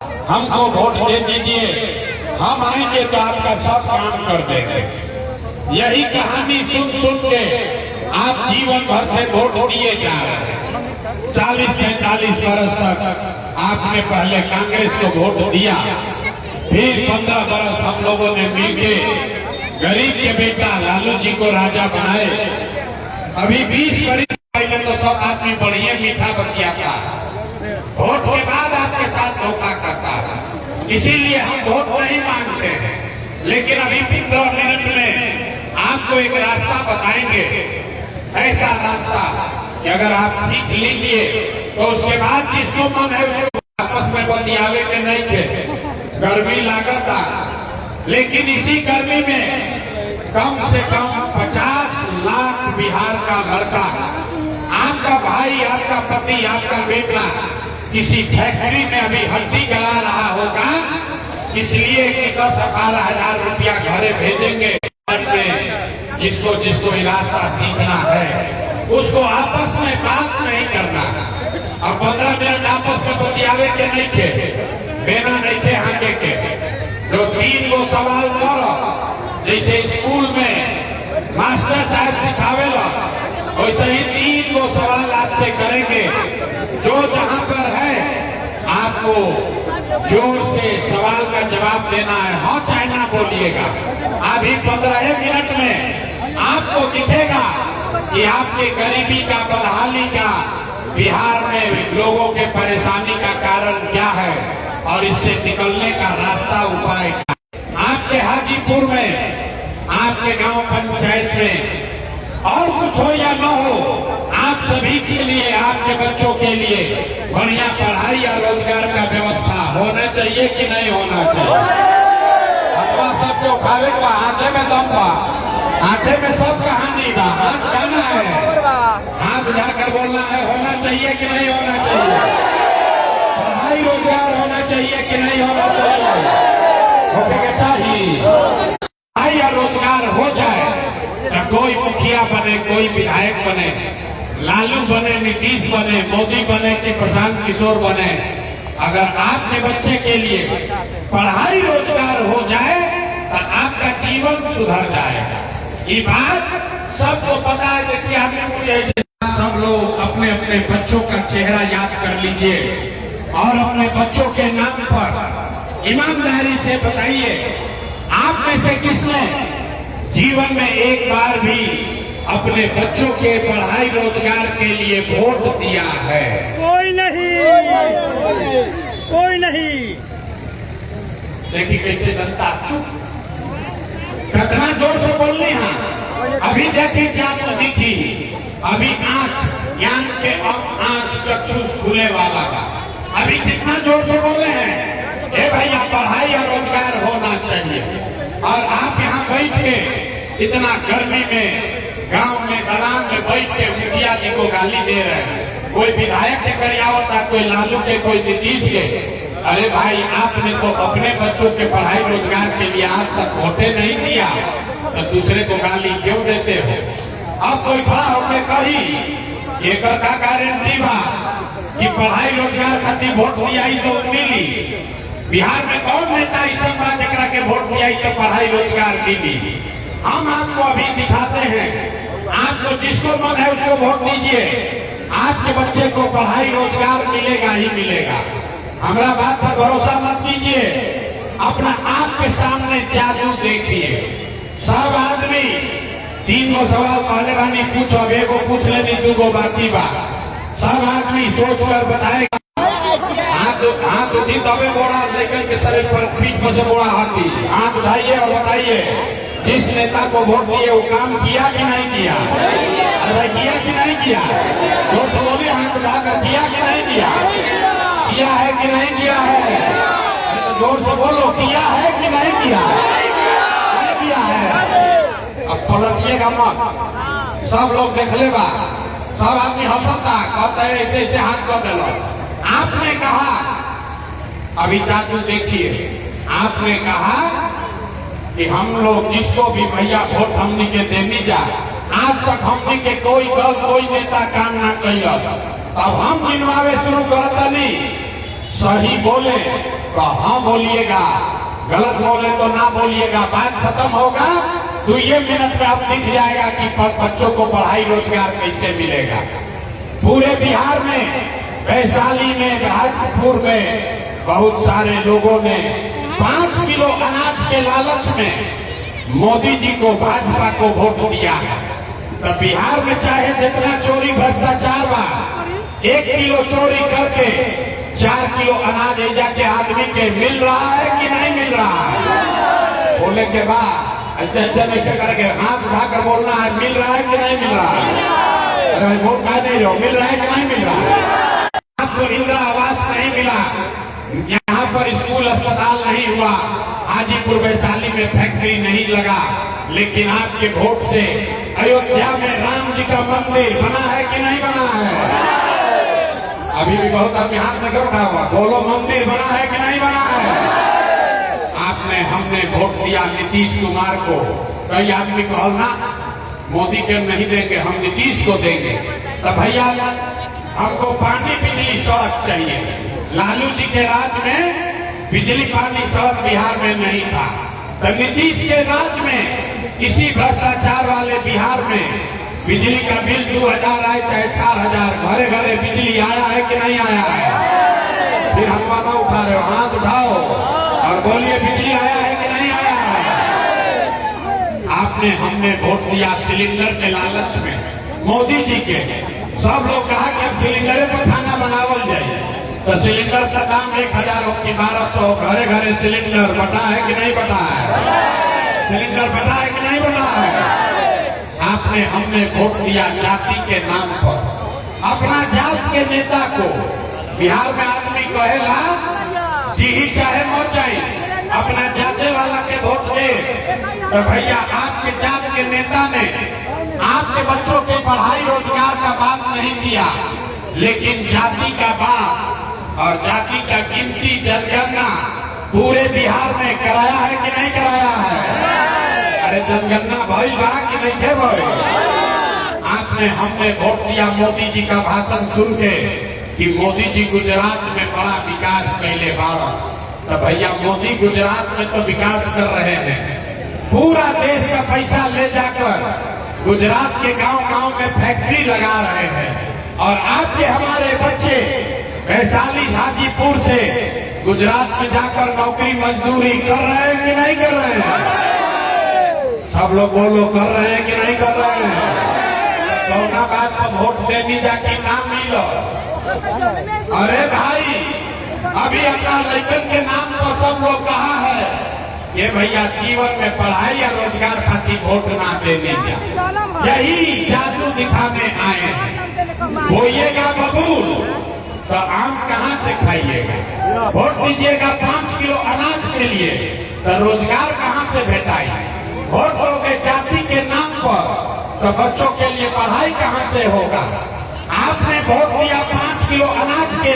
हमको वोट दे दीजिए, हम आएंगे तो आपका सब काम कर देंगे। यही कहानी सुन सुन के आप जीवन भर से वोट दिए जा रहे हैं। 40-45 बरस तक आपने पहले कांग्रेस को वोट दिया, फिर 15 बरस हम लोगों ने मिलके गरीब के बेटा लालू जी को राजा बनाए। अभी 20 बरस पहले तो सब आदमी बढ़िया मीठा बतिया था, वोट के बाद आपके साथ धोखा करता है। इसीलिए हम वोट नहीं मांगते हैं। लेकिन अभी 15 मिनट में आपको एक रास्ता बताएंगे, ऐसा रास्ता कि अगर आप सीख लीजिए तो उसके बाद जिसको मन है उसको आपस में बतियावे के नहीं थे। गर्मी लागता, लेकिन इसी गर्मी में कम से कम 50 लाख बिहार का लड़का, आपका भाई, आपका पति, आपका बेटा किसी फैक्ट्री में अभी हड्डी गला रहा होगा, इसलिए कि 10-12 हजार रुपया घरे भेजेंगे। जिसको जिसको ये रास्ता सीखना है उसको आपस में बात नहीं करना। अब 15 मिनट आपस में बतियावे के नहीं थे, बेना नहीं थे हाके के। जो 3 गो सवाल करो, जैसे स्कूल में मास्टर साहब सिखावेला, वैसे ही 3 गो सवाल आपसे करेंगे। जो जहां पर है आपको जोर से सवाल का जवाब देना है, हाँ चाहे ना बोलिएगा। अभी 15 मिनट में आपको दिखेगा कि आपके गरीबी का, बदहाली का, बिहार में लोगों के परेशानी का कारण क्या है और इससे निकलने का रास्ता, उपाय क्या है। आपके हाजीपुर में, आपके गांव पंचायत में और कुछ हो या न हो, आप सभी के लिए, आपके बच्चों के लिए बढ़िया पढ़ाई या रोजगार का व्यवस्था होना चाहिए कि नहीं होना चाहिए। अथवा सबको खावे का आटे में दम बा, आटे में सब कहानी बा, हाथ गाना है, हाथ उठाकर बोलना है। होना चाहिए कि नहीं होना चाहिए? पढ़ाई रोजगार होना चाहिए कि नहीं होना चाहिए? होना चाहिए। पढ़ाई या रोजगार हो जाए तो कोई मुखिया बने, कोई विधायक बने, लालू बने, नीतीश बने, मोदी बने कि प्रशांत किशोर बने, अगर आपके बच्चे के लिए पढ़ाई रोजगार हो जाए तो आपका जीवन सुधर जाएगा। ये बात सबको पता है। देखिए आपने सब लोग अपने अपने बच्चों का चेहरा याद कर लीजिए और अपने बच्चों के नाम पर ईमानदारी से बताइए, आप में से किसने जीवन में एक बार भी अपने बच्चों के पढ़ाई रोजगार के लिए वोट दिया है? कोई नहीं, कोई नहीं। देखिए कैसे जनता चुप, कितना जोर से बोलनी है। अभी देखिए क्या तो दिखी, अभी आंख ज्ञान के आंख चक्षुष खुले वाला का अभी कितना जोर से बोले हैं, ए भैया पढ़ाई और रोजगार होना चाहिए। और आप यहाँ बैठ के इतना गर्मी में गांव में दलान में बैठ के मुखिया जी को गाली दे रहे हैं। कोई विधायक के करियावता, कोई लालू के, कोई नीतीश के। अरे भाई, आपने तो अपने बच्चों के पढ़ाई रोजगार के लिए आज तक वोटे नहीं दिया, तो दूसरे को गाली क्यों देते हो? अब कोई खड़ा होकर कही एक का गारंटी बा कि पढ़ाई रोजगार खातिर वोट दिया तो मिली। बिहार में कौन नेता ऐसा बा जरा के वोट दिया तो पढ़ाई रोजगार मिली? हम आपको अभी दिखाते हैं, आपको जिसको मन है उसको वोट दीजिए, आपके बच्चे को पढ़ाई रोजगार मिलेगा ही मिलेगा। हमारा बात पर भरोसा मत कीजिए, अपना आपके सामने जादू देखिए। सब आदमी 3 गो सवाल पहले बानी पूछो, अब एगो पूछ लेनी, 2 गो बाकी बा। सब आदमी सोच कर बताएगा। हाथ उठी तबे बोड़ा, लेकर के शरीर पर पीठ पर से बोड़ा हाथी। हाथ उठाइए और बताइए, जिस नेता को वोट दिए वो काम किया कि नहीं किया? अरे भाई, किया कि नहीं किया? जोर से बोलिए, हाथ उठाकर किया कि नहीं किया? किया है कि नहीं किया है? तो जोर से बोलो, किया है कि नहीं किया? नहीं किया है। अब पलटिएगा मत, सब लोग देख लेगा। सब आदमी हंसता, कहता है ऐसे ऐसे हाथ कर दे लो। आपने कहा, अभी जादू देखिए, आपने कहा कि हम लोग जिसको भी भैया वोट हमनी के देनी जा, आज तक हमनी के कोई दल, कोई नेता काम ना कैल। अब हम गिनवावे शुरू करता नहीं, सही बोले तो हाँ बोलिएगा, गलत बोले तो ना बोलिएगा। बात खत्म होगा तो ये मिनट में अब दिख जाएगा कि बच्चों को पढ़ाई रोजगार कैसे मिलेगा। पूरे बिहार में, वैशाली में, भाजपुर में बहुत सारे लोगों ने 5 किलो अनाज के लालच में मोदी जी को, भाजपा को वोट दिया है। तो बिहार में चाहे जितना चोरी भ्रष्टाचार बा, 1 किलो चोरी करके 4 किलो अनाज एजा के आदमी के मिल रहा है कि नहीं मिल रहा है? बोले के बाद ऐसे ऐसे नहीं करके हाथ उठाकर बोलना है, मिल रहा है कि नहीं मिल रहा है? अरे वोट का नहीं रहो, मिल रहा है कि नहीं मिल रहा है? आपको इंदिरा आवास नहीं मिला, यहाँ पर स्कूल अस्पताल नहीं हुआ, हाजीपुर वैशाली में फैक्ट्री नहीं लगा, लेकिन आपके वोट से अयोध्या में राम जी का मंदिर बना है कि नहीं बना है? अभी भी बहुत आदमी हाथ में उठा हुआ, बोलो मंदिर बना है कि नहीं बना है? आपने, हमने वोट दिया नीतीश कुमार को। कई आदमी कहना मोदी के नहीं देंगे, हम नीतीश को देंगे। तो भैया हमको पानी, बिजली, सड़क चाहिए। लालू जी के राज में बिजली, पानी, सड़क बिहार में नहीं था। तो नीतीश के राज में, इसी भ्रष्टाचार वाले बिहार में बिजली का बिल 2000 आए चाहे 4000, घरे घरे बिजली आया है कि नहीं आया है? फिर हम वादा उठा रहे हो, हाथ उठाओ और बोलिए बिजली आया है कि नहीं आया है? आपने, हमने वोट दिया सिलेंडर के लालच में मोदी जी के। सब लोग कहा कि अब सिलेंडर पर खाना बनावल जाए, तो सिलेंडर का दाम 1000 हो कि 1200, घरे घरे सिलेंडर बटा है कि नहीं बटा है? सिलेंडर बटा है कि नहीं बटा है? आपने, हमने वोट दिया जाति के नाम पर, अपना जात के नेता को। बिहार में आदमी कहेला जी ही चाहे मर जाए, अपना जाते वाला के वोट दे। तो भैया आपके जात के नेता ने आपके बच्चों के पढ़ाई रोजगार का बात नहीं किया, लेकिन जाति का बात और जाति का गिनती, जनगणना पूरे बिहार में कराया है कि नहीं कराया है? अरे जनगणना भइल बा कि नहीं थे भाई? आपने, हमने वोट दिया मोदी जी का भाषण सुन के कि मोदी जी गुजरात में बड़ा विकास कैले बाड़ा। तो भैया मोदी गुजरात में तो विकास कर रहे हैं, पूरा देश का पैसा ले जाकर गुजरात के गांव-गांव में फैक्ट्री लगा रहे हैं। और आपके, हमारे बच्चे वैशाली, हाजीपुर से गुजरात में जाकर नौकरी मजदूरी कर रहे हैं कि नहीं कर रहे हैं? सब लोग बोलो, कर रहे हैं कि नहीं कर रहे हैं? कौना बात पर वोट देनी जाके नाम मिलो। अरे भाई, अभी अपना लड़कन के नाम पर सब लोग कहा है ये भैया जीवन में पढ़ाई या रोजगार खातिर वोट ना देने जा, यही जादू दिखाने आए हैं। बोइएगा बबूल तो आम कहाँ से खाइएगा? वोट दीजिएगा 5 किलो अनाज के लिए तो रोजगार कहाँ से भेटाई? वोट दोगे जाति के नाम पर तो बच्चों के लिए पढ़ाई कहाँ से होगा? आपने वोट दिया 5 किलो अनाज के